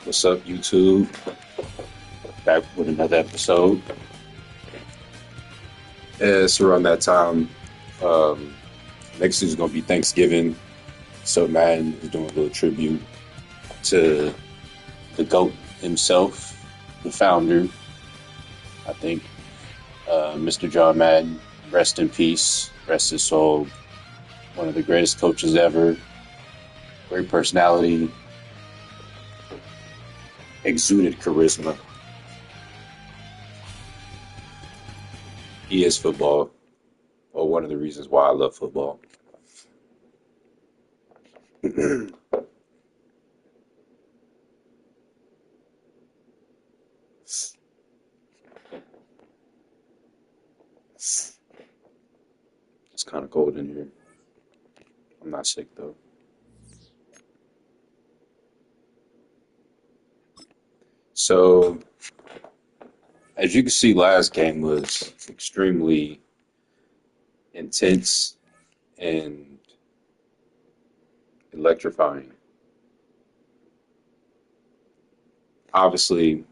What's up, YouTube? Back with another episode. It's around that time. Um, Next is going to be Thanksgiving. So Madden is doing a little tribute to the GOAT himself, the founder, I think, Mr. John Madden. Rest in peace. Rest his soul. One of the greatest coaches ever. Great personality. Exuded charisma. He is football, or one of the reasons why I love football. It's kind of cold in here. I'm not sick though. So, as you can see, last game was extremely intense and electrifying. Obviously,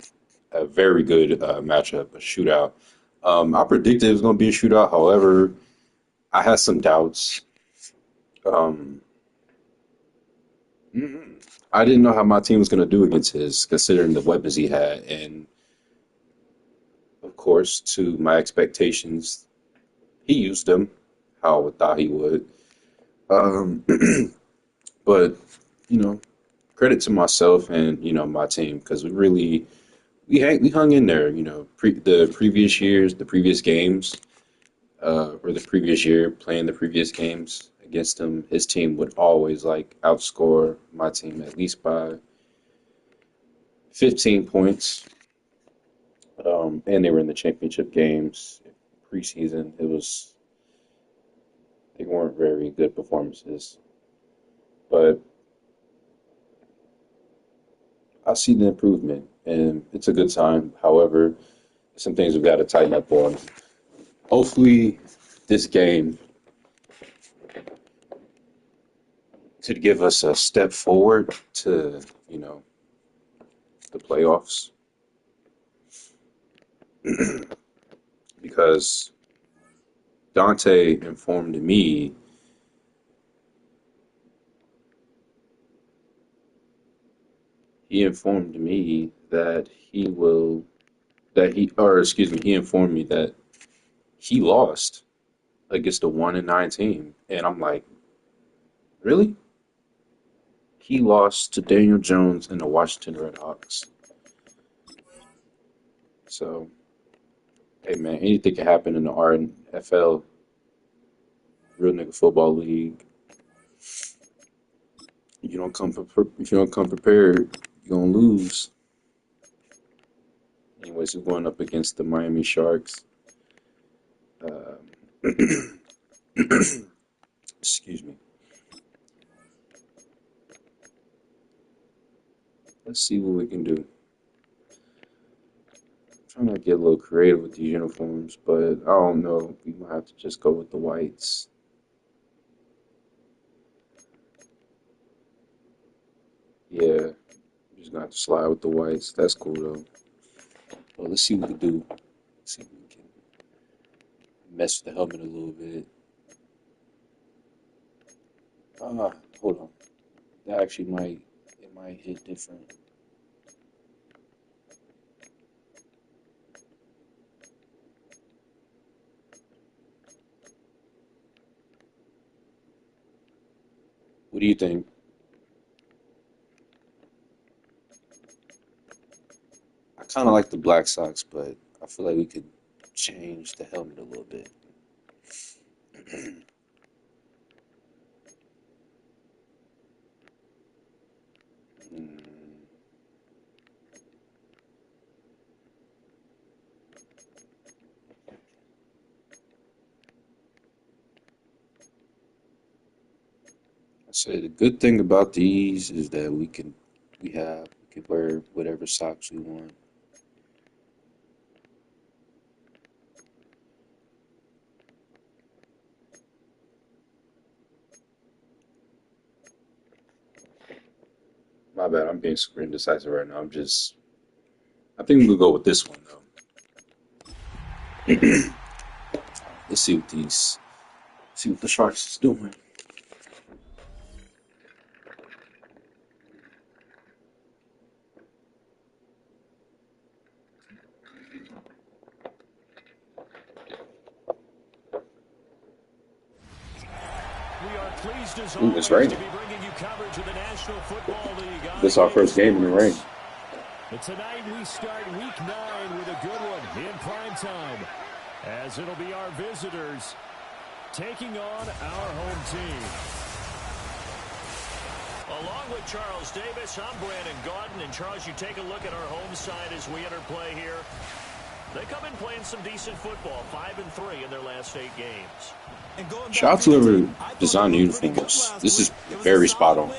a very good matchup, a shootout. I predicted it was going to be a shootout. However, I had some doubts. Um, I didn't know how my team was going to do against his, considering the weapons he had. And of course, to my expectations, he used them how I thought he would. Um, but, you know, credit to myself and my team because we hung in there. The previous years, the previous games, or the previous year playing the previous games against him, his team would always like outscore my team at least by 15 points. And they were in the championship games preseason. They weren't very good performances, but I see the improvement and it's a good time. However, some things we've got to tighten up on. Hopefully, this game could give us a step forward to, the playoffs because Dante informed me he informed me that he informed me that he lost against a 1-9 team. And I'm like, really? He lost to Daniel Jones and the Washington Redhawks. So, hey man, anything can happen in the RNFL, Real Nigga Football League. If you don't come prepared, you're gonna lose. Anyways, we're going up against the Miami Sharks. Uh, excuse me. Let's see what we can do. I'm trying to get a little creative with these uniforms, but I don't know. We might have to just go with the whites. Yeah, just gonna have to slide with the whites. That's cool though. Well, let's see what we can do. Let's see if we can mess with the helmet a little bit. Ah, hold on. That actually might hit different. What do you think? I kind of like the Black Sox, but I feel like we could change the helmet a little bit. Mm, I say the good thing about these is that we can wear whatever socks we want. My bad. I'm being super indecisive right now. I think we'll go with this one though. Let's see what the Sharks is doing. Ooh, it's raining. This is our first game in the rain. But tonight we start week 9 with a good one in prime time, as it'll be our visitors taking on our home team. Along with Charles Davis, I'm Brandon Gaudin. And Charles, you take a look at our home side as we enter play here. They come in playing some decent football, 5-3 in their last 8 games. Shout out to whoever designed the uniforms. This is very spot on.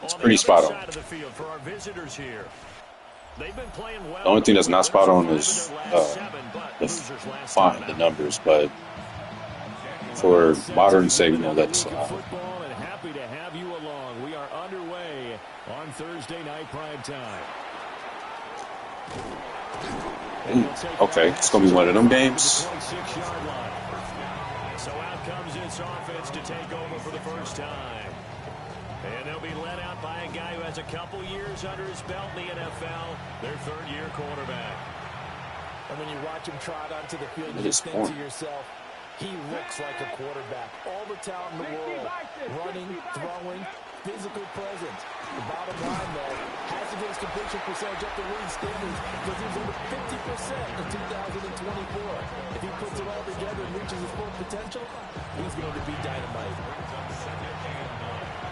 It's pretty spot on. The only thing that's not spot on is the font, the numbers, but for modern sake, that's Happy to have you along. We are underway on Thursday night prime time. Okay, it's gonna be one of them games. So out comes its offense to take over for the first time. And they'll be led out by a guy who has a couple years under his belt in the NFL, their third-year quarterback. And when you watch him trot onto the field, you just think to yourself, he looks like a quarterback. All the talent in the world, running, throwing, physical presence. The bottom line, though, has to get his completion percentage up to league standards because he was over 50% in 2024. If he puts it all together and reaches his full potential, he's going to be dynamite.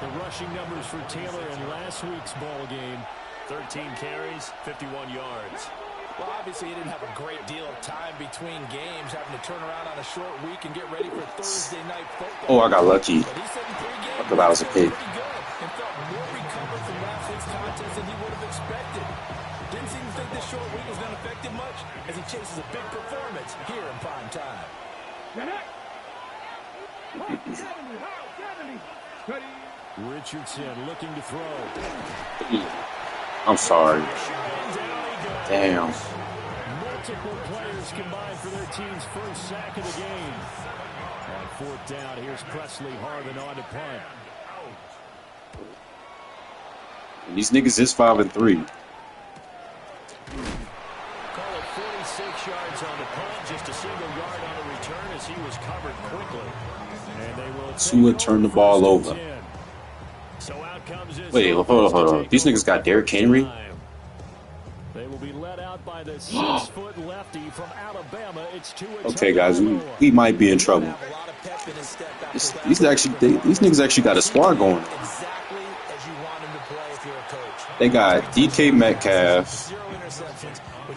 The rushing numbers for Taylor in last week's ball game, 13 carries, 51 yards. Well, obviously, he didn't have a great deal of time between games, having to turn around on a short week and get ready for Thursday night football. Oh, I got lucky. I thought that was a pick. And felt more recovered from last week's contest than he would have expected. Didn't seem to think this short week was going to affect him much as he chases a big performance here in prime time. Richardson looking to throw. I'm sorry. Damn. Multiple players combined for their team's first sack of the game. On fourth down, here's Presley Harvin on to punt. These niggas is 5-3. Call it 46 yards on the punt, just a single yard on the return as he was covered quickly. And they will Tua turned the ball over. So out comes his Wait, hold on. These niggas got Derrick Henry? They will be led out by the 6-foot lefty from Alabama. It's Tua. Okay, guys, we might be in trouble. These niggas actually got a squad going. They got DK Metcalf.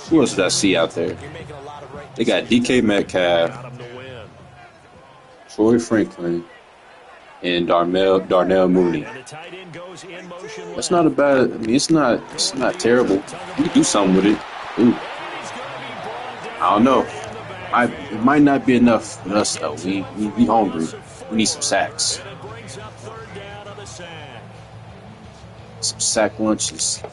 Who else did I see out there? They got DK Metcalf, Troy Franklin, and Darnell Mooney. That's not a bad. I mean, it's not terrible. You can do something with it. Ooh. I don't know. It might not be enough for us though. We hungry. We need some sacks. Some sack lunches.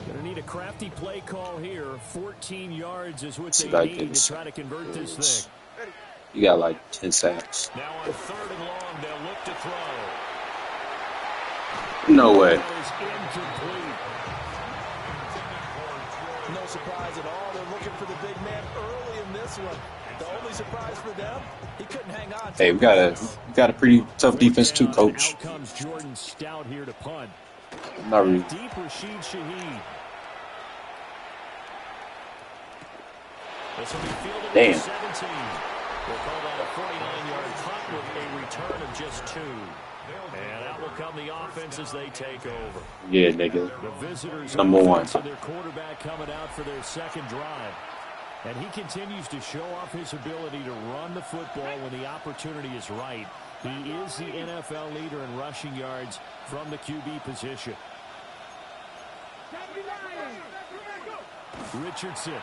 Gonna need a crafty play call here. 14 yards is what they need to try to convert this thing. You got like 10 sacks. Now on 3rd and long, they'll look to throw. No way. No surprise at all. They're looking for the big man early in this one. The only surprise for them, he couldn't hang on. Hey, we got a pretty tough defense too, coach. Out comes Jordan Stout here to punt. Not really. Deep Rashid Shaheed. This will be fielded Damn. at 17. We'll call that a 49-yard punt with a return of just 2. And out will come the offense as they take over. Yeah, nigga. The visitors Number one. Their quarterback coming out for their second drive. And he continues to show off his ability to run the football when the opportunity is right. He is the NFL leader in rushing yards from the QB position. Richardson.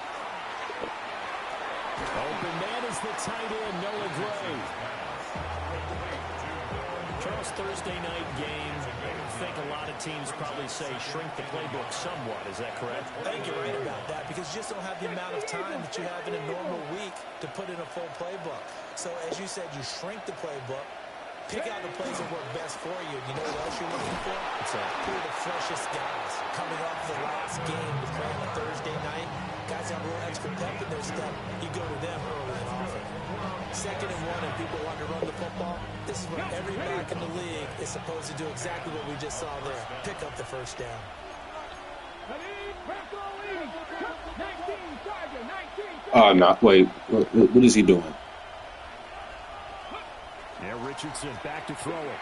Open man is the tight end, Noah Gray. Charles, this Thursday night game, I think a lot of teams probably say shrink the playbook somewhat. Is that correct? I think you're right about that because you just don't have the amount of time that you have in a normal week to put in a full playbook. So as you said, you shrink the playbook, pick out the plays that work best for you. You know what else you're looking for? It's who are the freshest guys coming off the last game to play on a Thursday night. Guys have a little extra pep in their step. You go to them early and often. 2nd and 1 and people want to run the football. This is where every back in the league is supposed to do exactly what we just saw there. Pick up the first down. Oh, no. Wait. What is he doing? Now Richardson back to throw it.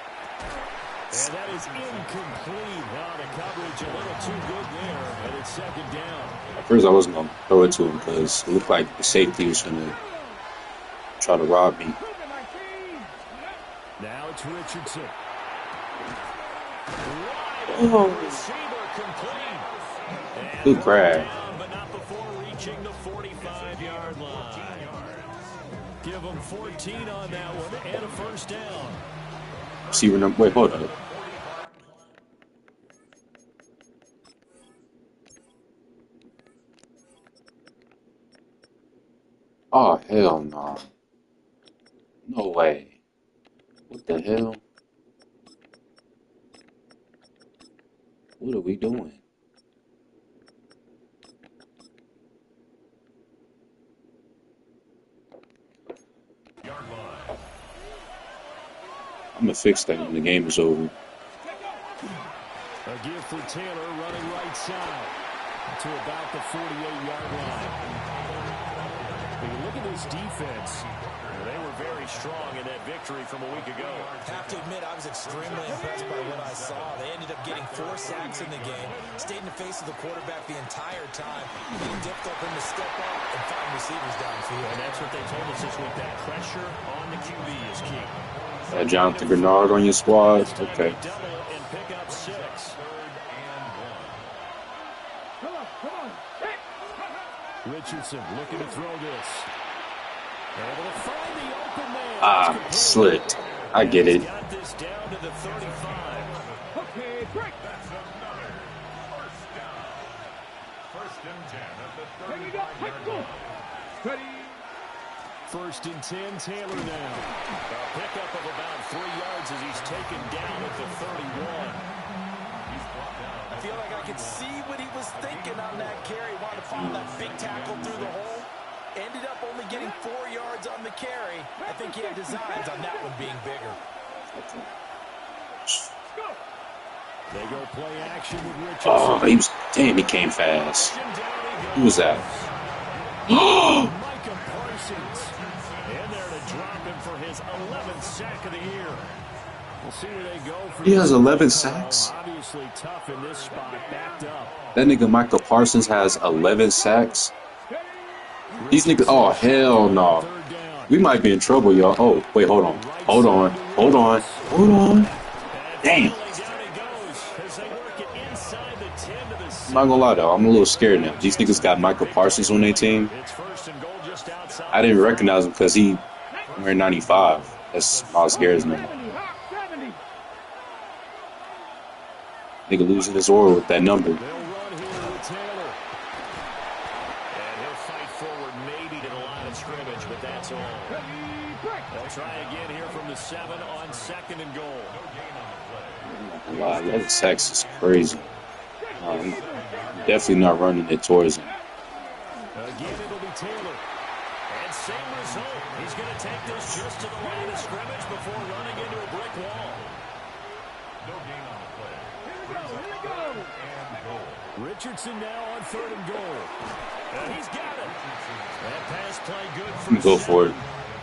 And that is incomplete. Now the coverage a little too good there. And it's 2nd down. At first, I wasn't going to throw it to him because it looked like the safety was going to try to rob me. Now it's Richardson. Oh. Receiver complete. Good grab. But not before reaching the 45-yard line. Give them 14 on that one and a first down. Receiver number. Wait, hold up. Oh, hell no. No way. What the hell? What are we doing? I'm gonna fix that when the game is over. A give for Taylor running right side to about the 48-yard line. When you look at this defense, they were very strong in that victory from a week ago. I have to admit, I was extremely impressed by what I saw. They ended up getting 4 sacks in the game, stayed in the face of the quarterback the entire time, being difficult for him to step up and find receivers downfield. And that's what they told us this week, that pressure on the QB is key. Jonathan Bernard on your squad? Okay. Double and pick up 6. Richardson looking to throw this. Able to find the open man. Ah, slipped. I get it. Got this down to the 35. Okay, break. That's another first down. 1st and 10 at the 35-yard line. Ready. 1st and 10, Taylor now. A pickup of about 3 yards as he's taken down at the 31. I feel like I could see what he was thinking on that carry. Wanted to follow that big tackle through the hole. Ended up only getting 4 yards on the carry. I think he had designs on that one being bigger. They go play action with Richardson. Oh, damn, he came fast. Who was that? Micah Parsons in there to drop him for his 11th sack of the year. We'll see where they go. He has 11 sacks? Obviously tough in this spot, backed up. That nigga Michael Parsons has 11 sacks? These niggas, oh, hell no. We might be in trouble, y'all. Oh, wait, hold on. Hold on. Hold on. Hold on. Damn. I'm not gonna lie, though. I'm a little scared now. These niggas got Michael Parsons on their team. I didn't recognize him because he wearing 95. That's all scares me. Nigga losing his aura with that number. They'll run here with Taylor. And he'll fight forward maybe to the line of scrimmage, but that's all. They'll try again here from the 7 on 2nd and goal. Wow, 11 sacks is crazy. I'm definitely not running it towards him. Again, it'll be Taylor. And same result. He's going to take this just to the line of scrimmage before running into a brick wall. No gain on the play. Richardson now on 3rd and goal. And he's got it. That pass play good for Go for it.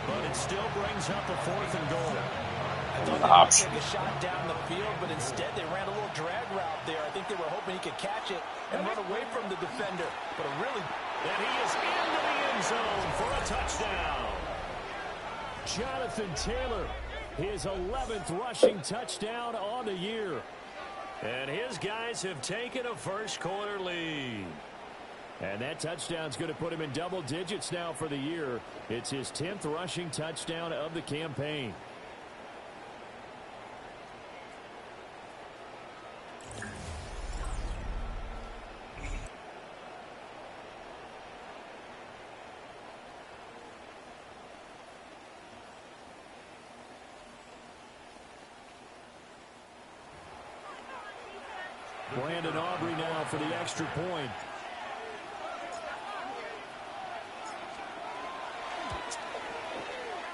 But it still brings up a 4th and goal. I thought they might take a shot down the field, but instead they ran a little drag route there. I think they were hoping he could catch it and run away from the defender. But a really... And he is into the end zone for a touchdown. Jonathan Taylor, his 11th rushing touchdown on the year. And his guys have taken a first-quarter lead. And that touchdown's going to put him in double digits now for the year. It's his 10th rushing touchdown of the campaign. Brandon Aubrey now for the extra point.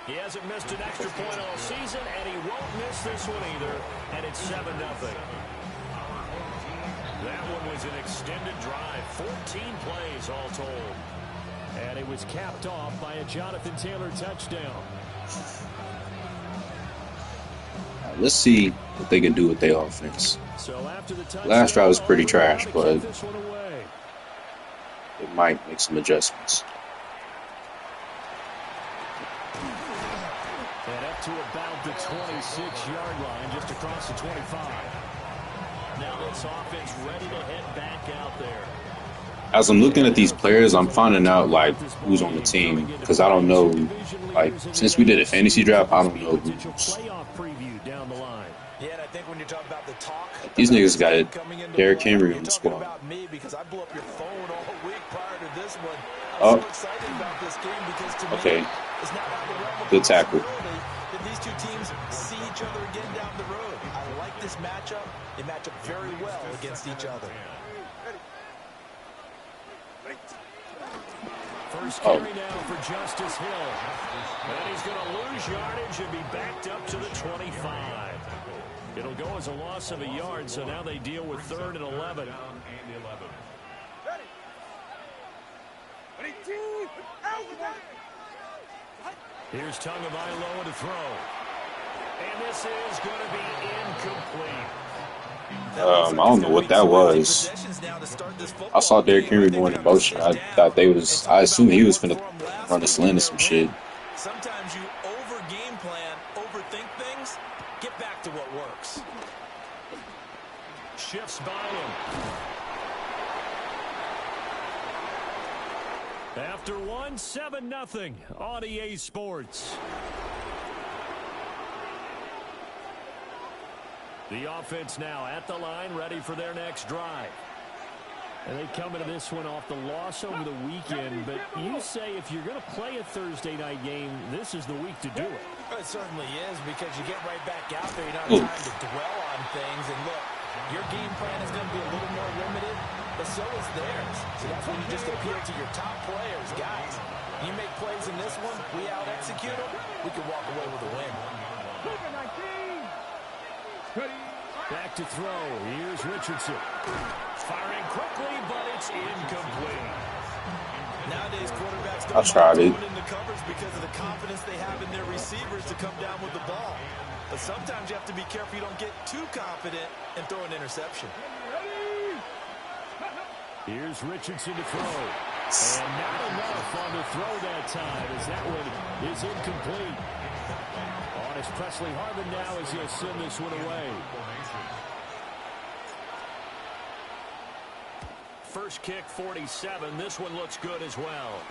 He hasn't missed an extra point all season, and he won't miss this one either, and it's 7-0. That one was an extended drive, 14 plays all told. And it was capped off by a Jonathan Taylor touchdown. Let's see what they can do with their offense. So after the touchdown, Last drive was pretty trash, but this one away. it might make some adjustments. And up to about the 26-yard line, just across the 25. Now this offense ready to head back out there. As I'm looking at these players, I'm finding out like who's on the team because I don't know. Like since we did a fantasy draft, I don't know who's. Yeah, and I think when you talk about the talk, These niggas got it. Derrick Henry on the squad. about me because I blew up your phone all week prior to this one. Oh, so excited about this game because to okay. me, it's not out of the realm of Good tackle. that these two teams see each other again down the road. I like this matchup. They match up very well against each other. First carry now for Justice Hill. And he's going to lose yardage and be backed up to the 25. It'll go as a loss of a yard, so now they deal with 3rd and 11. Here's Tagovailoa to throw. And this is going to be incomplete. I don't know what that was. I saw Derrick Henry going in motion. I thought I assumed he was going to run a slant or some shit. Sometimes you over game plan, overthink things. Get back to what works. Shifts by him. After 1, 7-0 on EA Sports. The offense now at the line, ready for their next drive. And they come into this one off the loss over the weekend. But you say if you're going to play a Thursday night game, this is the week to do it. It certainly is because you get right back out there. You don't have time to dwell on things. And look, your game plan is going to be a little more limited, but so is theirs. So that's when you just appeal to your top players. Guys, you make plays in this one, we out-execute them, we can walk away with a win. Back to throw. Here's Richardson. Firing quickly, but it's incomplete. Nowadays, quarterbacks I tried it. don't into covers because of the confidence they have in their receivers to come down with the ball. But sometimes you have to be careful you don't get too confident and throw an interception. Here's Richardson to throw. And not enough on the throw that time as that one is incomplete. On is Presley Harvin now as he'll send this one away. First kick, 47. This one looks good as well.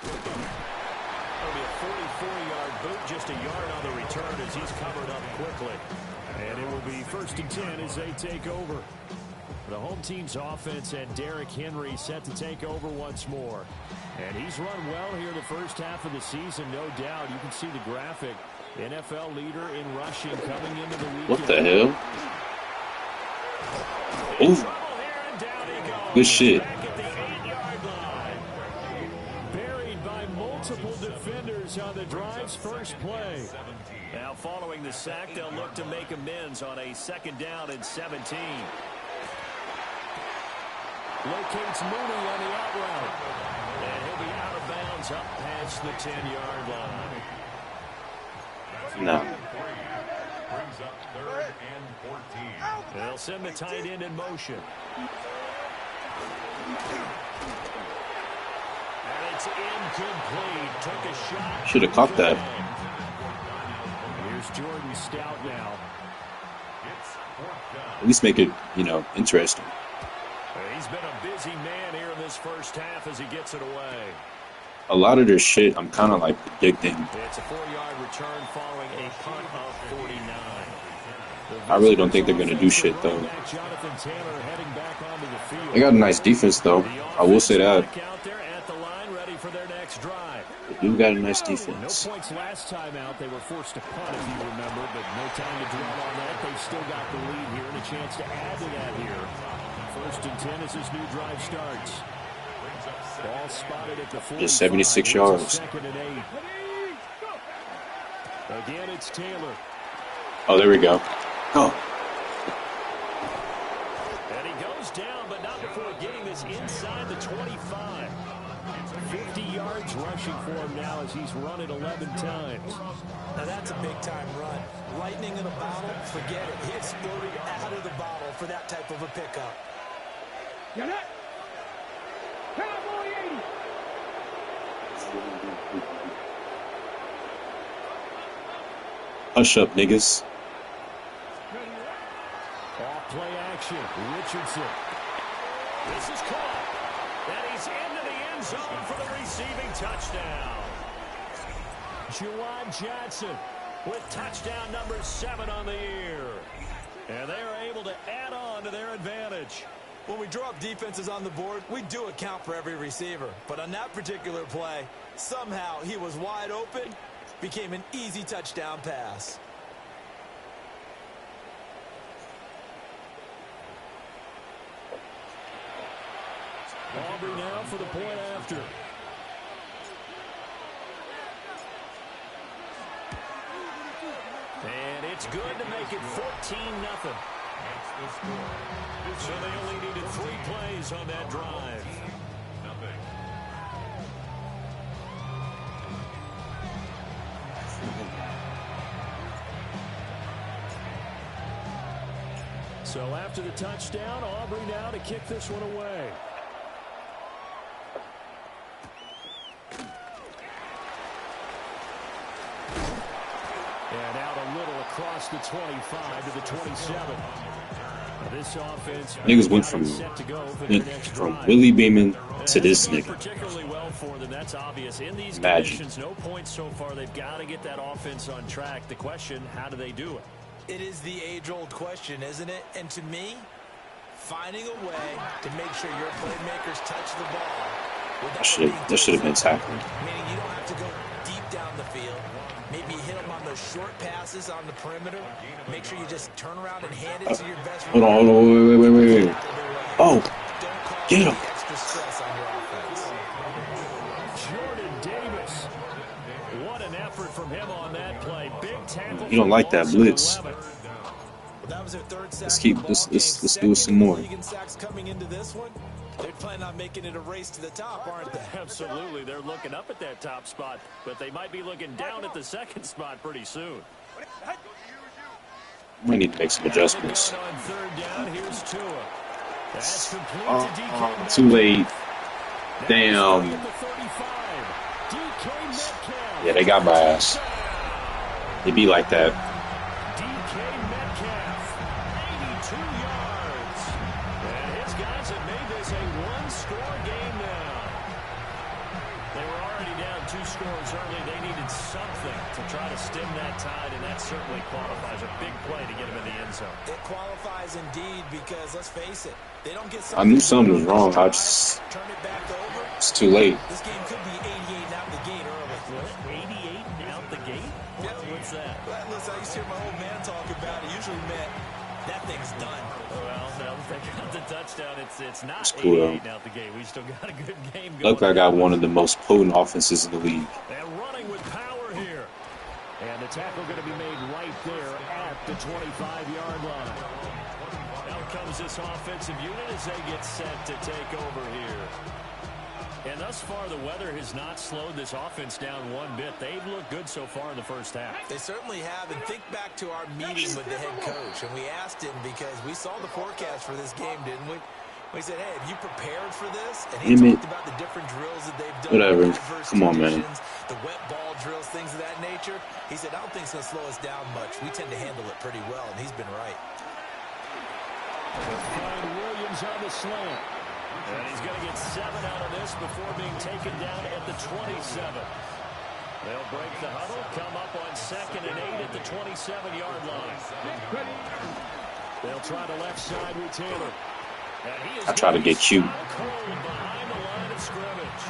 It'll be a 44-yard boot, just a yard on the return as he's covered up quickly. And it will be 1st and 10 as they take over. The home team's offense and Derrick Henry set to take over once more. And he's run well here the first half of the season, no doubt. You can see the graphic. NFL leader in rushing coming into the weekend. What the hell? Ooh. Good shit. Buried by multiple defenders on the drive's first play. Now following the sack, they'll look to make amends on a 2nd down and 17. Locates Mooney on the out route. And he'll be out of bounds up past the 10-yard line. No. Brings up 3rd and 14. They'll send the tight end in motion. And it's incomplete. Took a shot. Should have caught that. Here's Jordan Stout now. At least make it, interesting. He's been a busy man here in this first half as he gets it away. A lot of this shit, I'm kind of like predicting. It's a 4-yard return following a punt of 49. I really don't think they're going to do shit, though. They got a nice defense, though. I will say that. They do got a nice defense. No points last time out. They were forced to punt, if you remember, but no time to dwell on that. They've still got the lead here. a chance to add to that here. 1st and 10 as this new drive starts. Ball spotted at the 45. Just 76 yards. 2nd and 8. Again, it's Taylor. Oh, there we go. Oh. And he goes down, but not before getting this inside the 25. 50 yards rushing for him now as he's run it 11 times. Now that's a big-time run. Lightning in a bottle, forget it. He exploded out of the bottle for that type of a pickup. Get it? Cowboy 80. Hush up, niggas. Off play action. Richardson. This is caught. And he's into the end zone for the receiving touchdown. Juwan Johnson with touchdown number 7 on the year. And they are able to add on to their advantage. When we draw up defenses on the board, we do account for every receiver. But on that particular play, somehow he was wide open, became an easy touchdown pass. Aubrey now for the point after. And it's good to make it 14-0. So they only needed 3 plays on that drive. So after the touchdown, Aubrey now to kick this one away. And out a little across the 25 to the 27. This offense Niggas went from Willie Beeman to this nigga. Particularly well for them, that's obvious. In these Magic. conditions, no points so far. They've got to get that offense on track. The question, how do they do it? It is the age-old question, isn't it? And to me, finding a way to make sure your playmakers touch the ball. That should have been tackled. Meaning you don't have to go deep down the field. Maybe hit them on those short passes on the perimeter. Make sure you just turn around and hand it to your best. Hold on, wait. Oh, get him. Extra stress on your offense. Jordan Davis. What an effort from him on that play. Big tackle. You don't like that blitz. Well, that was their 3rd sack. Let's do it some more. Coming into this one, they're planning on making it a race to the top, aren't they? Absolutely. They're looking up at that top spot, but they might be looking down at the 2nd spot pretty soon. We need to make some adjustments. On 3rd down, here's Tua. That's complete to DK Too late. Damn. Yeah, they got my ass. It be like that. DK Metcalf, 82 yards. And his guys have made this a 1-score game now. They were already down 2 scores early. They needed something to try to stem that tide, and that certainly qualifies. A big play to get them in the end zone. It qualifies indeed because, let's face it, they don't get I knew something was wrong. turn it back over. It's too late. This game could be 88 out the gate early. What? 88 out the gate? What's that? Well, listen, I used to hear my old man talk about it. Usually meant that thing's done. Well, no, they got the touchdown. It's not It's cool, 88 out the gate. We still got a good game going. Look, I got one of the most potent offenses in the league. And running with power here. And the tackle going to be made right there at the 25-yard line. Out comes this offensive unit as they get set to take over here. And thus far, the weather has not slowed this offense down one bit. They've looked good so far in the first half. They certainly have. And think back to our meeting with the head coach. And we asked him because we saw the forecast for this game, didn't we? We said, hey, have you prepared for this? And he talked about the different drills that they've done. Whatever. Come on, man. The wet ball drills, things of that nature. He said, I don't think it's going to slow us down much. We tend to handle it pretty well, and he's been right. Find Williams on the slant. And he's going to get 7 out of this before being taken down at the 27. They'll break the huddle, come up on 2nd and 8 at the 27-yard line. They'll try the left side with Taylor. I try to get cute. Behind the line of scrimmage.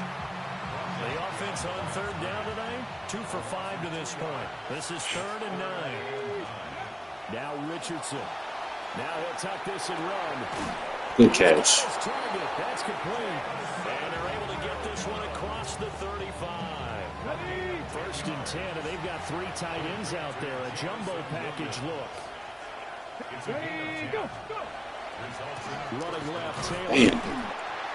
The offense on 3rd down today, 2 for 5 to this point. This is 3rd and 9. Now Richardson. Now he'll tuck this and run. Good catch. That's complete. And they're able to get this one across the 35. First and 10, and they've got 3 tight ends out there. A jumbo package look. Running left tail. Damn.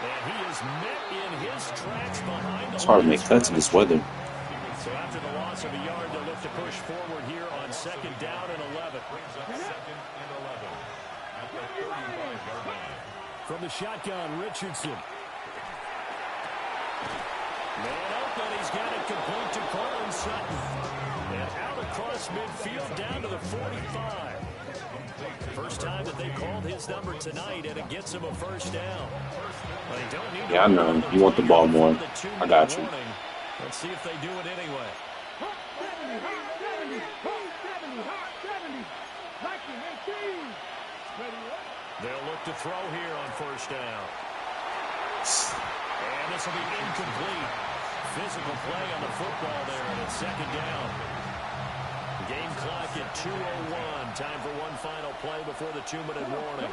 And he is met in his tracks behind the It's hard to make cuts in this weather. So after the loss of a yard, they'll look to push forward here on 2nd down and 11. From the shotgun, Richardson. Man open, he's got it complete to Cortland Sutton. And out across midfield down to the 45. First time that they called his number tonight, and it gets him a first down. Well, they don't need Yeah, I know. You want the ball more. I got you. Let's see if they do it anyway. They'll look to throw here on first down. And this will be incomplete. Physical play on the football there, and it's 2nd down. Game clock at 2:01. Time for one final play before the 2-minute warning.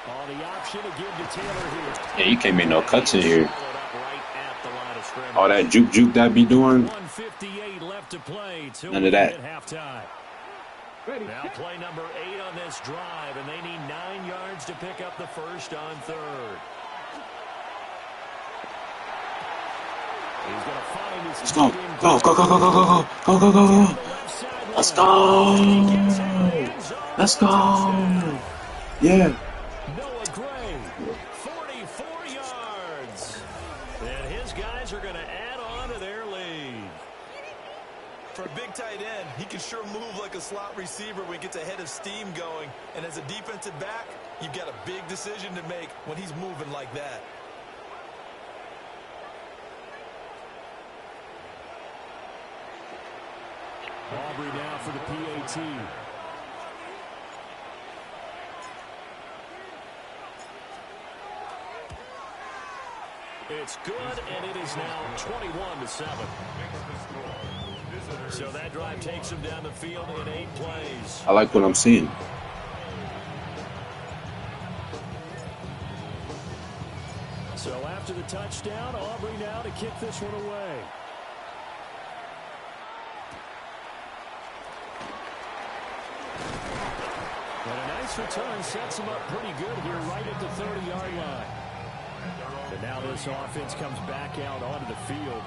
On the option to give to Taylor here. Yeah, you can't make no cuts in here. All that juke that be doing. 1:58 left to play. None of that. At halftime. Now play number 8 on this drive, and they need 9 yards to pick up the first on 3rd. He's going to find his. Let's go. Go, go, go, go, go, go, go, go, go, go. Let's go. Let's go. Yeah. Noah Gray, 44 yards. And his guys are going to add on to their lead. For a big tight end, he can sure move like a slot receiver when he gets a head of steam going. And as a defensive back, you've got a big decision to make when he's moving like that. Aubrey now for the PAT. It's good, and it is now 21-7. So that drive takes him down the field in 8 plays. I like what I'm seeing. So after the touchdown, Aubrey now to kick this one away. And a nice return sets him up pretty good here right at the 30-yard line. And now this offense comes back out onto the field.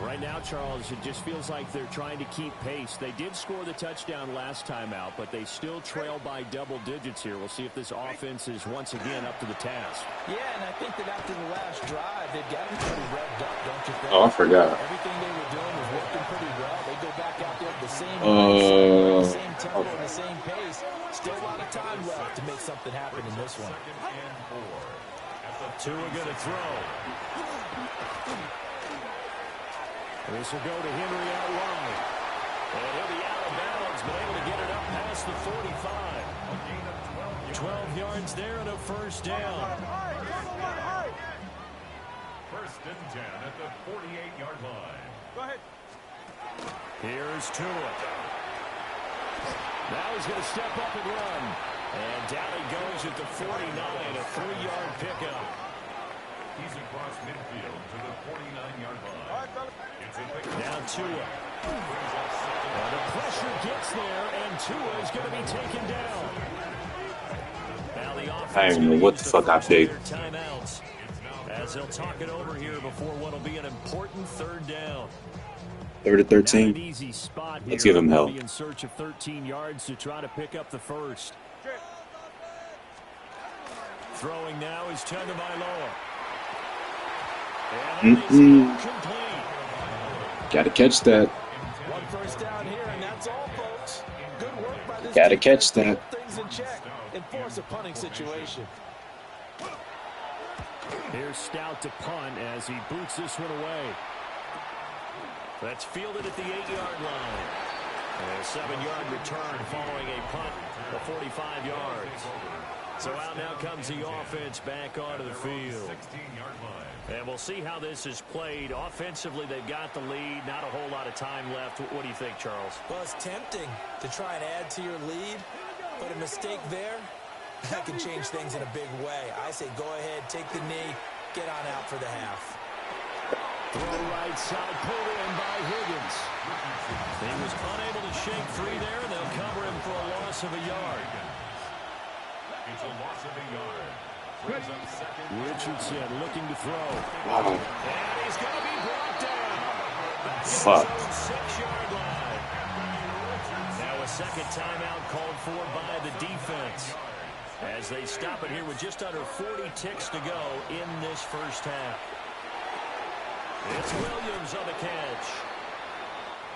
Right now, Charles, it just feels like they're trying to keep pace. They did score the touchdown last time out, but they still trail by double digits here. We'll see if this offense is once again up to the task. Yeah, and I think that after the last drive, they've got him pretty revved up, don't you think? Oh, I forgot. Everything they were doing was working pretty well. They go back out there at the same same tempo and the same pace. Still a lot of time left to make something happen in this one. Tua going to throw. This will go to Henry out wide. And he'll be out of bounds, but able to get it up past the 45. 12 yards there and a first down. First and 10 at the 48-yard line. Go ahead. Here's Tua. Now he's going to step up and run. And down he goes at the 49, a 3-yard pickup. He's across midfield to the 49-yard line. Now Tua. And the pressure gets there, and Tua is going to be taken down. Now the offense I don't even know what the fuck I did. Timeouts, as they'll talk it over here before what will be an important 3rd down. 3rd and 13. Not an easy spot here. Let's give him hell. In search of 13 yards to try to pick up the first. Throwing now is Tagovailoa. Gotta catch that. One first down here, and that's all, folks. Good work by this Gotta defense catch to that. put things in check and force a punting situation. Here's Stout to punt as he boots this one away. That's fielded at the 8-yard line. A 7-yard return following a punt of 45 yards. So out now comes the offense back onto the field. And we'll see how this is played. Offensively, they've got the lead. Not a whole lot of time left. What do you think, Charles? Well, it's tempting to try and add to your lead, But a mistake there, that can change things in a big way. I say go ahead, take the knee, get on out for the half. Throw right side, pulled in by Higgins. He was unable to shake free there, and they'll cover him for a loss of a yard. It's a loss of a yard. Brings up second. Richardson looking to throw. Wow. And he's going to be brought down. Back at his Fuck. own 6-yard line. Now a second timeout called for by the defense, as they stop it here with just under 40 ticks to go in this first half. It's Williams on the catch.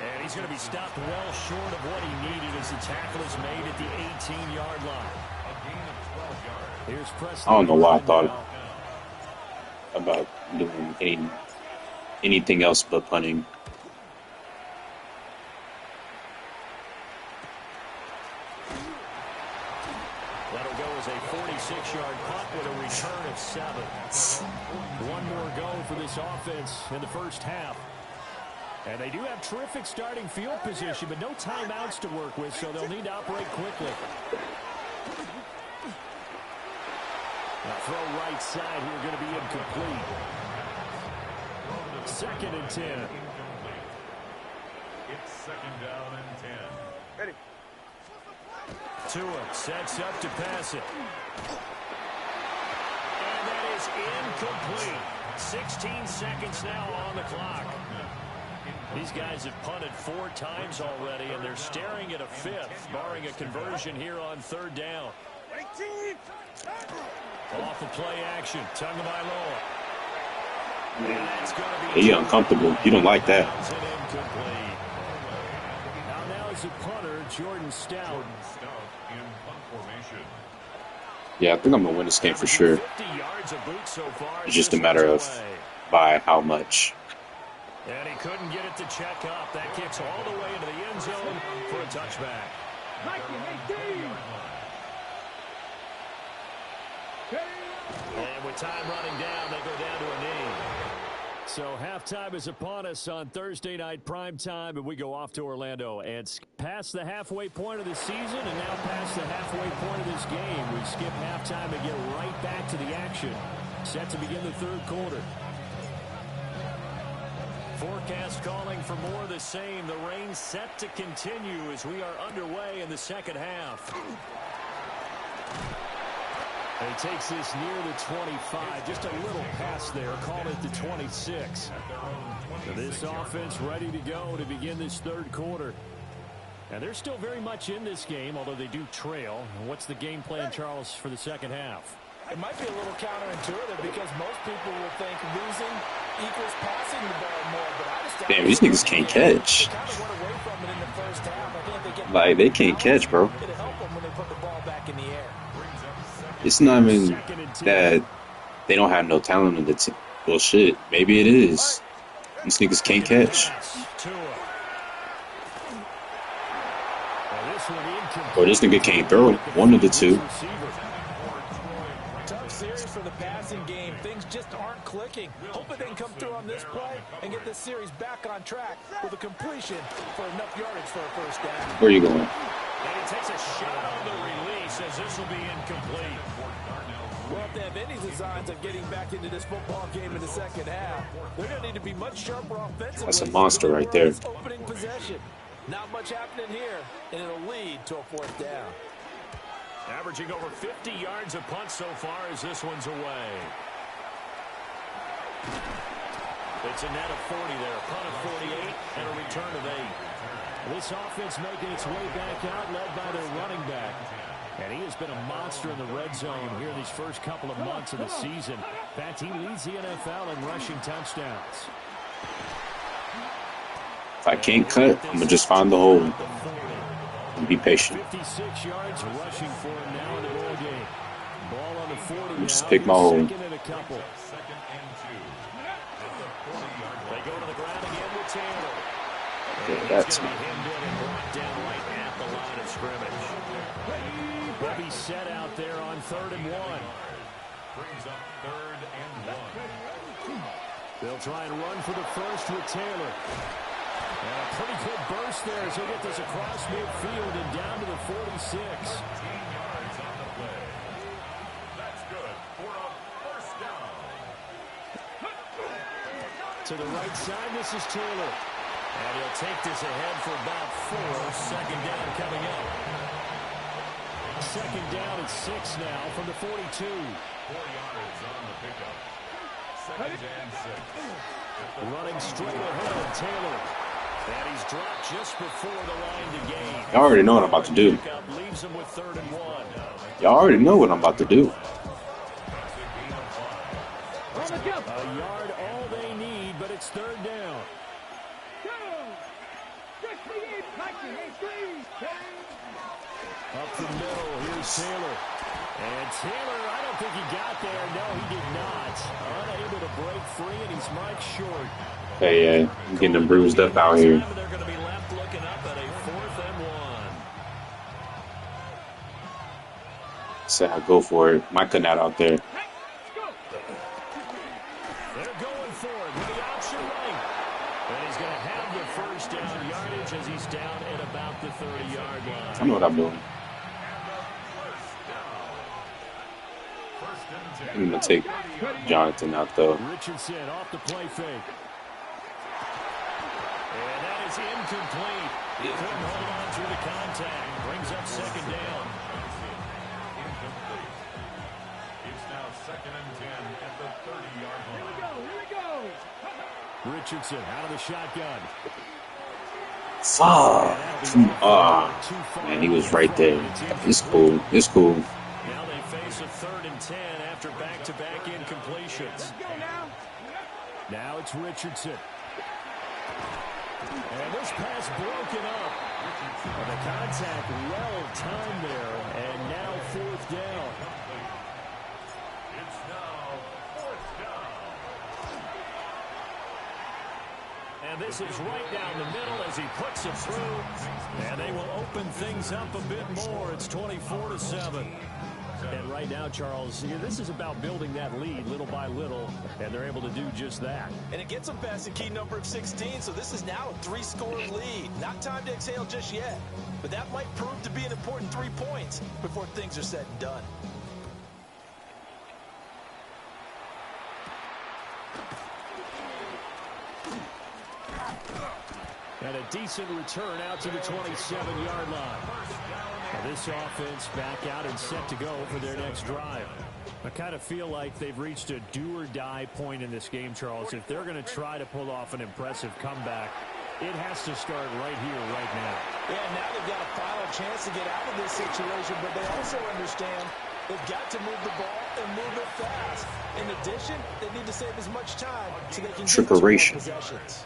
And he's going to be stopped well short of what he needed as the tackle is made at the 18-yard line. Here's Preston. I don't know why I thought about doing anything else but punting. That'll go as a 46-yard punt with a return of 7. One more go for this offense in the first half. And they do have terrific starting field position, but no timeouts to work with, so they'll need to operate quickly. Now throw right side here, going to be incomplete. 2nd and 10. It's 2nd down and 10. Ready. Tua sets up to pass it. And that is incomplete. 16 seconds now on the clock. These guys have punted 4 times already, and they're staring at a 5th, barring a conversion here on 3rd down. Off of play action, Tagovailoa. And that's going to be... You're uncomfortable. You don't like that. Incomplete. Now is the punter, Jordan Stout. In punt formation. Yeah, I think I'm going to win this game for sure. 50 yards of boot so far. It's just a matter of by how much. And he couldn't get it to check up. That kicks all the way into the end zone for a touchback. And with time running down, they go down to a knee. So halftime is upon us on Thursday night prime time, and we go off to Orlando. And past the halfway point of the season and now past the halfway point of this game. We skip halftime and get right back to the action. Set to begin the 3rd quarter. Forecast calling for more of the same. The rain set to continue as we are underway in the 2nd half. And he takes this near the 25. Just a little pass there. Call it the 26. So this offense ready to go to begin this 3rd quarter. And they're still very much in this game, although they do trail. And what's the game plan, Charles, for the 2nd half? It might be a little counterintuitive because most people will think losing equals passing the ball more. But I just Damn, these niggas can't catch. They kind of went away from it in the first half. I think they get Like, they can't catch, bro. it'll help them when they put the ball back in the air. It's not even that they don't have no talent in the team. Well, shit, maybe it is. These niggas can't catch. Or this nigga can't throw. One of the two. Tough series for the passing game. Things just aren't clicking. Hoping they can come through on this play and get this series back on track with a completion for enough yardage for a first down. Where are you going? And he takes a shot on the release as this will be incomplete. Well, if they have any designs of getting back into this football game in the 2nd half, they're going to need to be much sharper offensively. That's a monster right there. Opening possession. Not much happening here, and it'll lead to a 4th down. Averaging over 50 yards a punt so far as this one's away. It's a net of 40 there. A punt of 48 and a return of 8. This offense making its way back out, led by their running back. And he has been a monster in the red zone here these first couple of months of the season. In fact, he leads the NFL in rushing touchdowns. If I can't cut, I'm going to just find the hole and be patient. 56 yards rushing for him now in the ball game. Ball on the 40 Just now. pick my hole. Second and a couple. They go to the ground again with Taylor. Yeah, that's going to be hemmed in and brought down right at the line of scrimmage. He'll be set out there on 3rd and 1. Brings up 3rd and 1. They'll try and run for the first with Taylor. And a pretty good burst there as he'll get this across midfield and down to the 46. 13 yards on the play. That's good for a first down. To the right side, this is Taylor. And he'll take this ahead for about 4. Second down coming up. Second down at 6 now from the 42. 4 yards on the pickup. Second and 6. Running straight ahead, Taylor. And he's dropped just before the line to gain. Y'all already know what I'm about to do. Leaves him with 3rd and 1. Y'all already know what I'm about to do. A yard all they need, but it's 3rd down. Up the middle, here's Taylor. And Taylor, I don't think he got there. No, he did not. Unable to break free, and he's marked short. Hey, I'm getting them bruised up out here. They're going to be left looking up at a 4th and 1. So I go for it. My cutting out there. They're going for it with the option right. And he's going to have the first down yardage as he's down at about the 30-yard line. I know what I'm doing. I'm going to take Jonathan out, though. Richardson off the play fake. And that is incomplete. He couldn't hold on through the contact. Brings up 2nd down. Incomplete. It's now 2nd and 10 at the 30-yard line. Here we go. Richardson out of the shotgun. Fuck. Man, he was right there. It's cool. It's cool. Now they face a 3rd and 10 after back-to-back incompletions. Now it's Richardson. And this pass broken up. And the contact well timed there. And now 4th down. It's now 4th down. And this is right down the middle as he puts it through. And they will open things up a bit more. It's 24-7. And right now, Charles, this is about building that lead little by little, and they're able to do just that. And it gets them past the key number of 16, so this is now a 3-score lead. Not time to exhale just yet, but that might prove to be an important 3 points before things are said and done. And a decent return out to the 27-yard line. Now this offense back out and set to go for their next drive. I kind of feel like they've reached a do-or-die point in this game, Charles. If they're going to try to pull off an impressive comeback, it has to start right here, right now. Yeah, now they've got a final chance to get out of this situation, but they also understand they've got to move the ball and move it fast. In addition, they need to save as much time so they can get 2 more possessions.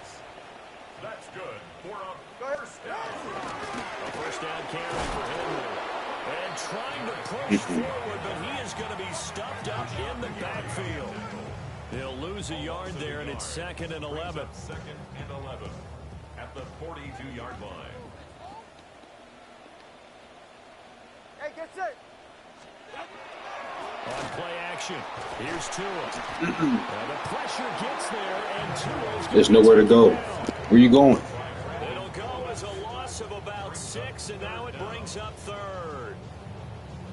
That's good for a first down. A first down carry for Henry. And trying to push forward, but he is going to be stuffed up in the backfield. They'll lose a yard there, and it's 2nd and 11. 2nd and 11 at the 42-yard line. Hey, get set. On play action, here's Tua. The pressure gets there, and Tua's There's nowhere to go. Where you going? It'll go as a loss of about 6, and now it brings up 3rd.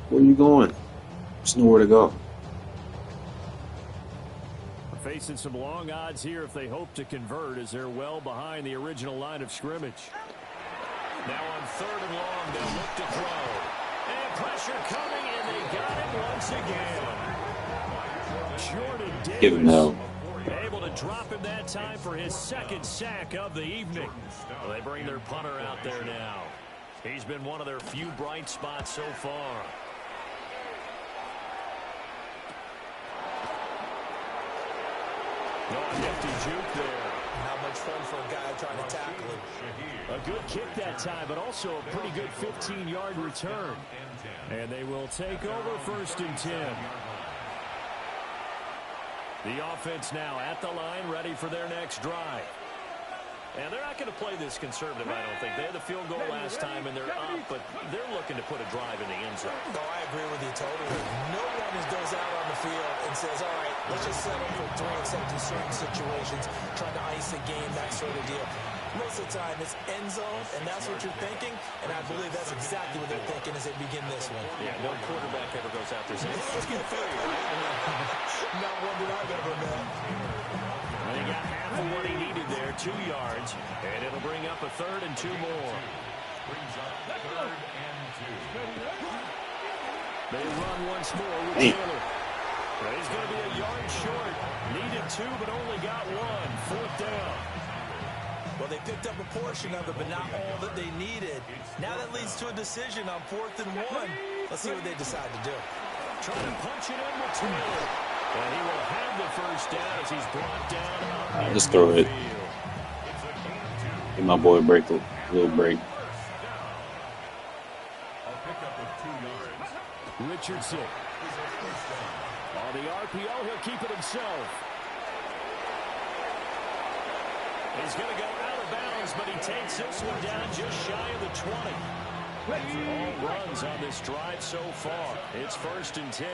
Where you going? There's nowhere to go. Facing some long odds here if they hope to convert, as they're well behind the original line of scrimmage. Now on 3rd and long, they'll look to throw. And pressure coming, and they got it once again. Jordan Davis. Give him hell. Able to drop him that time for his 2nd sack of the evening. Well, they bring their punter out there now. He's been one of their few bright spots so far. No nifty juke there. Not much fun for a guy trying to tackle him. A good kick that time, but also a pretty good 15-yard return. And they will take over 1st and 10. The offense now at the line, ready for their next drive. And they're not going to play this conservative, I don't think. They had the field goal last time, and they're up, but they're looking to put a drive in the end zone. No, I agree with you totally. No one goes out on the field and says, all right, let's just settle for 3 except in certain situations, trying to ice a game, that sort of deal. Most of the time, it's end zone, and that's what you're thinking. And I believe that's exactly what they're thinking as they begin this one. Yeah, no quarterback ever goes out there saying, let's get 3. Not one that I've ever met. And he got half of what he needed there, 2 yards. And it'll bring up a 3rd and 2 more. Brings up 3rd and 2. They run once more with Taylor. But he's going to be a yard short. Needed 2, but only got 1. 4th down. Well, they picked up a portion of it, but not all that they needed. Now that leads to a decision on 4th and 1. Let's see what they decide to do. Trying to punch it in with Taylor. And he will have the 1st down as he's brought down. Just throw it. Give my boy a break, a little break. A pickup of 2 yards. Richardson. On the RPO, he'll keep it himself. He's going to go out of bounds, but he takes this one down just shy of the 20. All runs on this drive so far. It's 1st and 10.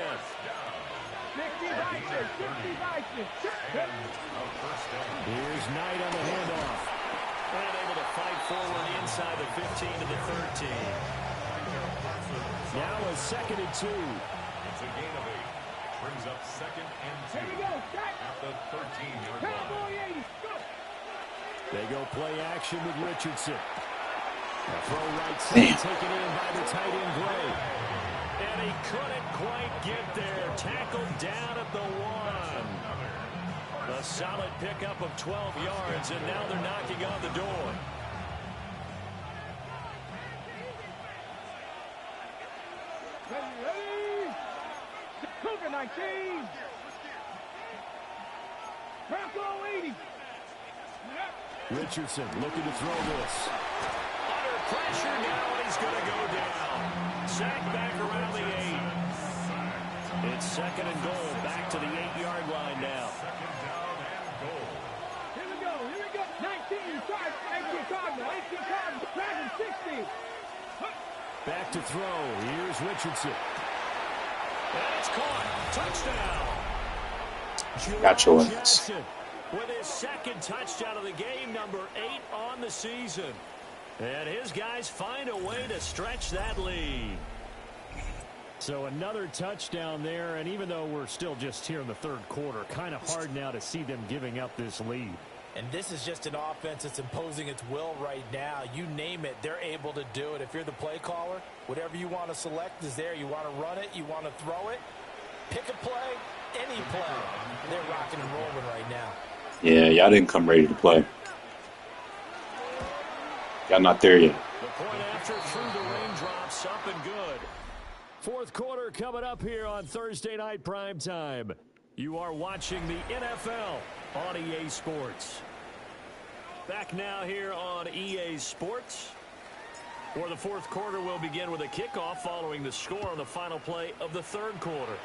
Here's Knight on the handoff. And able to fight forward inside the 15 to the 13. Now a 2nd and 2. It's a gain of 8. Brings up 2nd and 2 at the 13-yard line. They go play action with Richardson. A throw right side taken in by the tight end Gray. And he couldn't quite get there. Tackled down at the 1. A solid pickup of 12 yards, and now they're knocking on the door. Ready? Cougar 19. Bronco 80. Richardson looking to throw this. Under pressure now, and he's going to go down. Sacked back around the 8. It's 2nd and goal. Back to the 8-yard line now. Second down and goal. Here we go. 19. Sorry, 18 Cardinal. 18 Cardinal. Dragon 60. Back to throw. Here's Richardson. And it's caught. Touchdown. Gotcha. Jackson with his 2nd touchdown of the game, number 8 on the season. And his guys find a way to stretch that lead. So another touchdown there, and even though we're still just here in the 3rd quarter, kind of hard now to see them giving up this lead. And this is just an offense that's imposing its will right now. You name it, they're able to do it. If you're the play caller, whatever you want to select is there. You want to run it, you want to throw it, pick a play, any play. They're rocking and rolling right now. Yeah, y'all didn't come ready to play. Y'all not there yet. The point after through the raindrops, up and good. 4th quarter coming up here on Thursday Night Primetime. You are watching the NFL on EA Sports. Back now here on EA Sports. For the 4th quarter, we'll begin with a kickoff following the score on the final play of the 3rd quarter.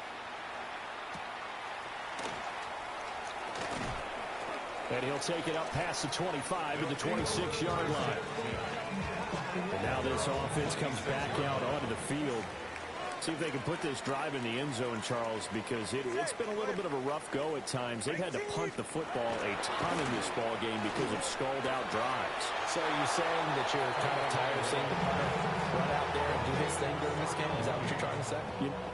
And he'll take it up past the 25 to the 26-yard line. And now this offense comes back out onto the field. See if they can put this drive in the end zone, Charles, because it's been a little bit of a rough go at times. They've had to punt the football a ton in this ball game because of stalled-out drives. So are you saying that you're kind of tired of seeing the punter run out there and do his thing during this game? Is that what you're trying to say?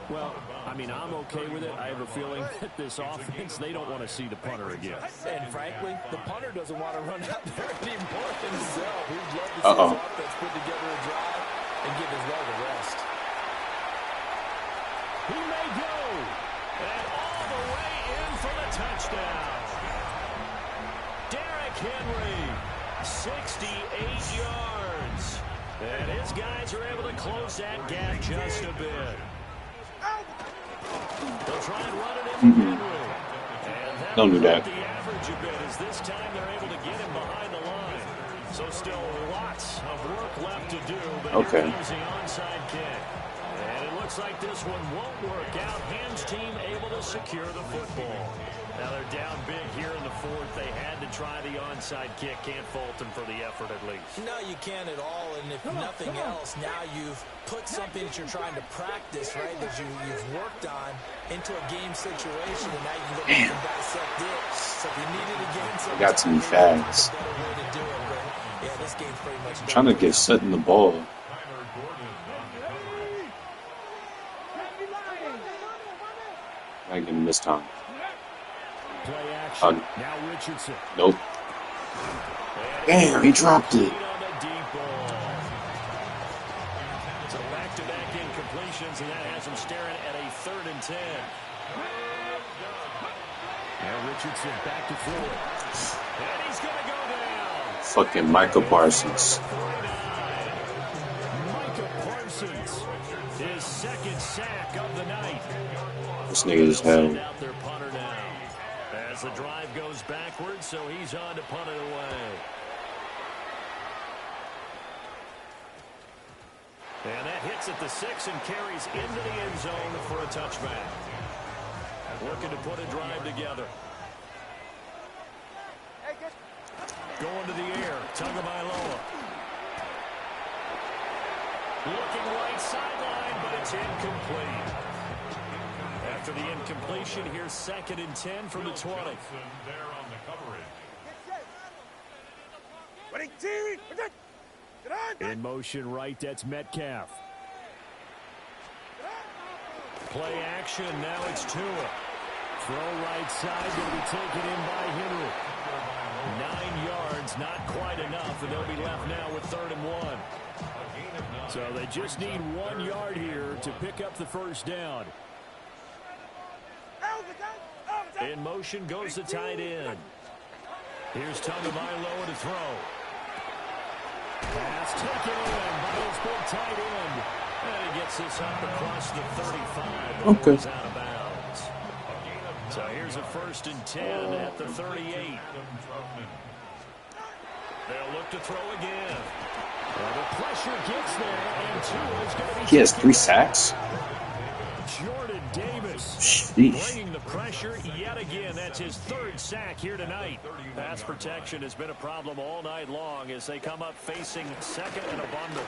Well, I mean, I'm okay with it. I have a feeling that this offense, they don't want to see the punter again. And frankly, the punter doesn't want to run out there anymore himself. He'd love to see his offense put together a drive and give his leg a rest. He may go. And all the way in for the touchdown. Derrick Henry, 68 yards. And his guys are able to close that gap just a bit. They'll try and run it into Henry. And Don't do that. The average a bit as this time they're able to get him behind the line. So still lots of work left to do. But here comes the onside kick. And it looks like this one won't work out. Ham's team able to secure the football. Now they're down big here in the 4th. They had to try the onside kick. Can't fault them for the effort at least. No, you can't at all. And if nothing else, now you've put something that you're trying to practice, right, that you've worked on into a game situation. And now you can go back and dissect it. So if you need it again, got some facts. better way to do it. But Yeah, this game's pretty much I'm done trying to for get now. set in the ball. Tyler Gordon on the coverage. I ain't gonna miss time. Play action. Uh, Now Richardson. nope. Damn, he dropped it. On the deep ball. So back-to-back incompletions, and that has him staring at a 3rd and 10. Now Richardson back to throw it. And he's going to go down. Fucking Micah Parsons. Micah Parsons, his 2nd sack of the night. This nigga is They'll hell. send out their punter now. As the drive goes backwards, so he's on to punt it away. And that hits at the 6 and carries into the end zone for a touchback. Looking to put a drive together. Going to the air, Tagovailoa. Looking right sideline, but it's incomplete. After the incompletion, here's 2nd and 10 from the 20. There on the coverage. In motion right, that's Metcalf. Play action, now it's Tua. Throw right side, going to be taken in by Henry. 9 yards, not quite enough, and they'll be left now with 3rd and 1. So they just need 1 yard here to pick up the first down. In motion goes the tight end. Here's Tagovailoa to throw. Pass taken in by his big tight end. And he gets this up across the 35. Okay. He's out of bounds. So here's a 1st and 10 at the 38. They'll look to throw again. Well, the pressure gets there, and Tua's going to be... He has 3 sacks? Jordan Davis Sheesh. bringing the pressure yet again. That's his 3rd sack here tonight. Pass protection has been a problem all night long as they come up facing 2nd and a bundle.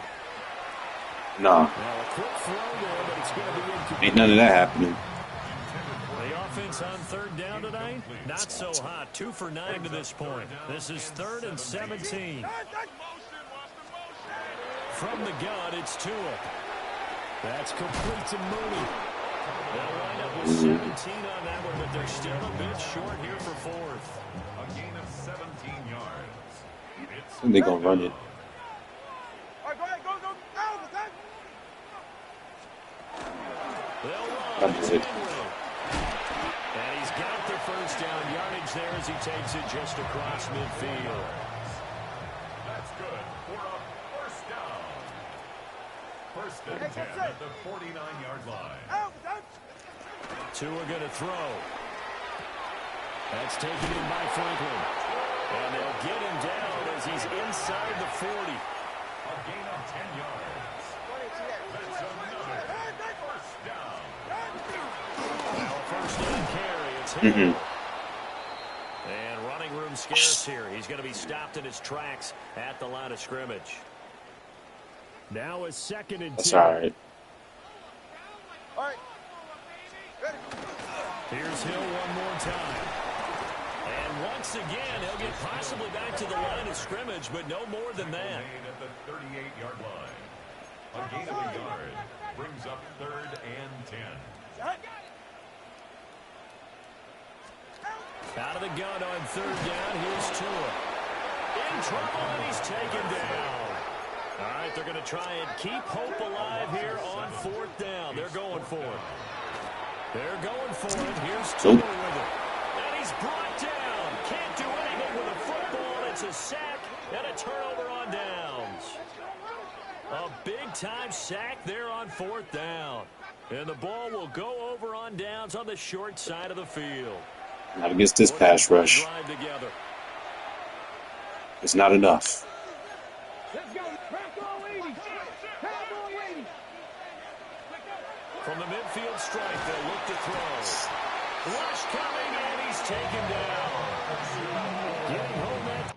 Nah. Now a quick throw there, but it's going to be incomplete. Ain't none of that happening. The offense on 3rd down tonight, not so hot. 2 for 9 to this point. This is 3rd and 17. From the gun, it's Tua. That's complete to Mooney. They'll wind up with 17 on that one, but they're still a bit short here for 4th. A gain of 17 yards. And they're going to run it. They'll run. That's it. And he's got the first down yardage there as he takes it just across midfield. That's good for a first down. 1st and 10 at the 49-yard line. Tua going to throw. That's taken in by Franklin. And they'll get him down as he's inside the 40. A gain of 10 yards. That's another first down. Now a 1st down carry. It's Hill. And running room scarce here. He's going to be stopped in his tracks at the line of scrimmage. Now a 2nd and 10. That's all right. Here's Hill one more time. And once again, he'll get possibly back to the line of scrimmage, but no more than that. Made at the 38-yard line. A gain of a yard brings up 3rd and 10. Out of the gun on 3rd down. Here's Tua. In trouble, and he's taken down. All right, they're going to try and keep hope alive here on 4th down. They're going for it. They're going for it. Here's Tua with it. And he's brought down. Can't do anything with a football. It's a sack and a turnover on downs. A big-time sack there on 4th down. And the ball will go over on downs on the short side of the field. Not against this pass rush. It's not enough. Let's go. Cowboy 80. Cowboy 80. From the midfield stripe, they'll look to throw. Rush coming, and he's taken down. Getting home that.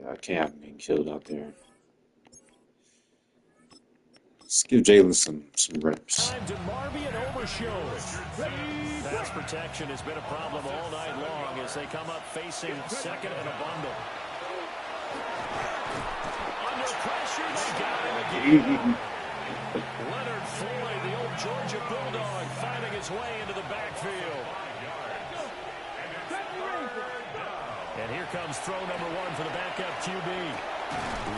Yeah, I can't have him getting killed out there. Let's give Jalen some reps. Time to Marvin Overshow. Pass protection has been a problem all night long as they come up facing 2nd and a bundle. Under pressure, they got him again. Leonard Floyd, the old Georgia Bulldog, finding his way into the backfield. And here comes throw number one for the backup QB.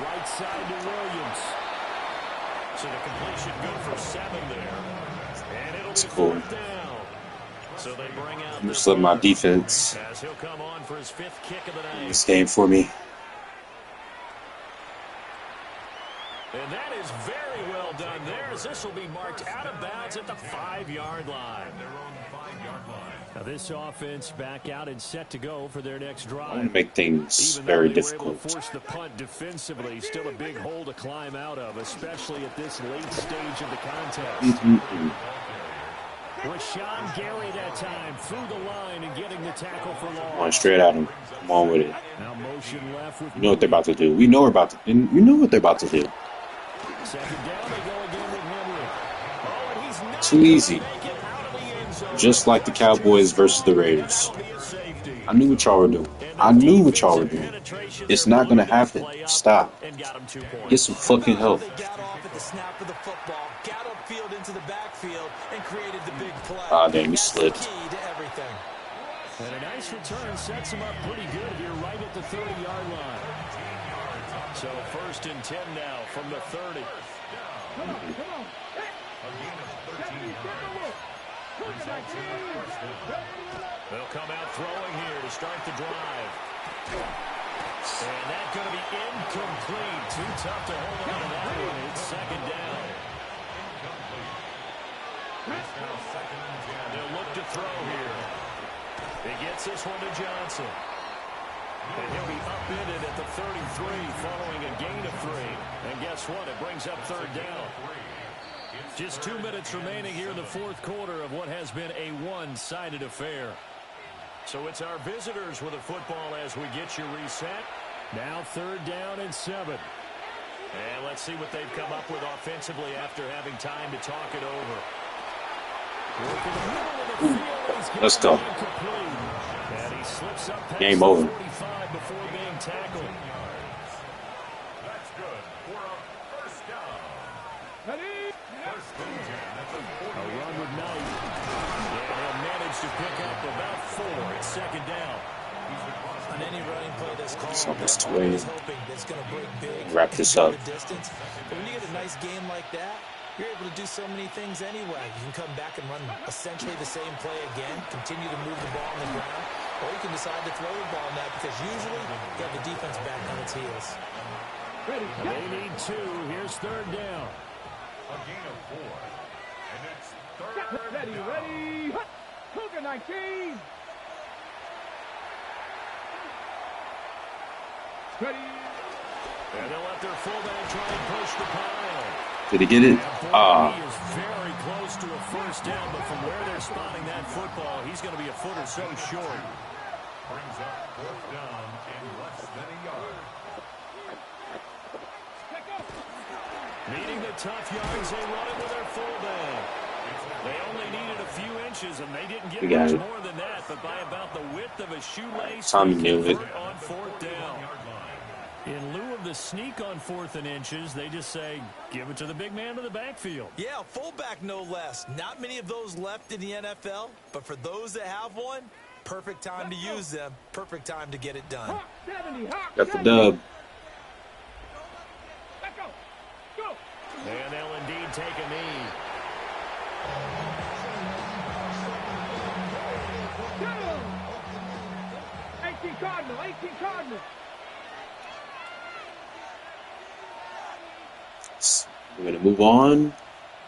Right side to Williams. So the completion good for 7 there. And it'll be Cool. 4th down. So they bring out I'm just letting my defense as he'll come on for his 5th kick of the night. this game for me. And that is very well done there, as this will be marked out of bounds at the 5-yard line. Now this offense back out and set to go for their next drive. I want to make things Even very though they were able difficult. to force the punt defensively, still a big hole to climb out of, especially at this late stage of the contest. Rashawn Gary that time through the line and getting the tackle for loss. Going straight at him. Come on with it. Now motion left with You know what they're about to do. We know we're about to. And you know what they're about to do. second down, they go again with Henry. Oh, and he's not Too easy. gonna make it out of the end zone. Just like the Cowboys versus the Raiders. I knew what y'all were doing. I knew what y'all were doing. It's not going to happen. Stop. And got him 2 points. Get some fucking help. They got off at the snap of the football, got upfield into the backfield, and created the big play. Ah, damn, you That's slipped. the key to everything. And a nice return sets him up pretty good here right at the 30-yard line. So 1st and 10 now from the 30. Come on. Hey. They'll come out throwing here to start the drive. And that's going to be incomplete. Too tough to hold on to that one. It's 2nd down. They'll look to throw here. He gets this one to Johnson. And he'll be upended at the 33 following a gain of 3. And guess what? It brings up 3rd down. Just 2 minutes remaining here in the 4th quarter of what has been a one-sided affair. So it's our visitors with a football as we get you reset. Now 3rd down and 7. And let's see what they've come up with offensively after having time to talk it over. Let's go. And he slips up past Game over. 45 before being tackled. That's good for a first down. Ready? First and 10 at the A 48. run with Knight. And he'll manage to pick up about 4. It's 2nd down. On any running play that's called, It's almost they're always 2-8. hoping that's going to break big. Wrap this go up. the distance. But when you get a nice game like that, you're able to do so many things anyway. You can come back and run essentially the same play again, continue to move the ball on the ground, or you can decide to throw the ball now because usually you have the defense back on its heels. Ready? They need 2. Here's 3rd down. A gain of 4. And it's third Ready? down. Ready? Cougar 19. Ready? And they'll let their fullback try and push the pile. Did he get it? Ah, He is very close to a 1st down, but from where they're spotting that football, he's going to be a foot or so short. Brings up 4th down in less than a yard. Needing the tough yards, they run it with their fullback. They only needed a few inches, and they didn't get We got much it. more than that, but by about the width of a shoelace, Tommy they knew it. convert on 4th down. In lieu of the sneak on 4th and inches, they just say, give it to the big man to the backfield. Yeah, fullback no less. Not many of those left in the NFL, but for those that have one, perfect time to use them, perfect time to get it done. Hawk 70. Hawk got the 70. dub. Let's go. Go. And they'll indeed take a knee. Go. 18 Cardinal. 18 Cardinal. We're going to move on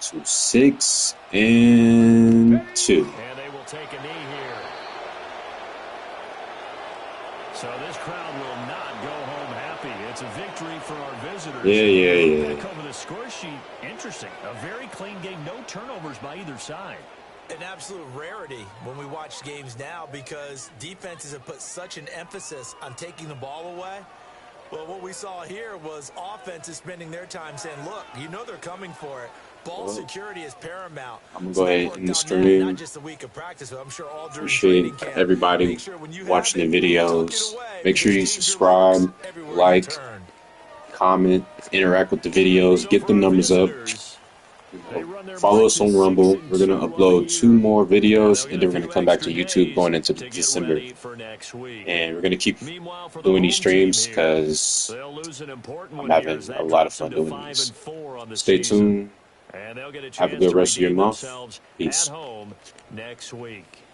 to 6 and 2. And they will take a knee here. So this crowd will not go home happy. It's a victory for our visitors. Yeah. Back over the score sheet. Interesting. A very clean game. No turnovers by either side. An absolute rarity when we watch games now because defenses have put such an emphasis on taking the ball away. Well, what we saw here was offenses spending their time saying, look, you know they're coming for it. Ball security is paramount. I'm going to go ahead and end the Not stream. just a week of practice, but I'm sure all during Appreciate training camp. everybody Make sure when you have watching it, the tuck it videos. away Make sure you because danger subscribe, lurks everywhere you like, turn. comment, interact with the videos, get the numbers up. Follow us on Rumble. We're going to upload 2 more videos, and then we're going to come back to YouTube going into December. And we're going to keep doing these streams because I'm having a lot of fun doing these. Stay tuned. Have a good rest of your month. Peace. Next week.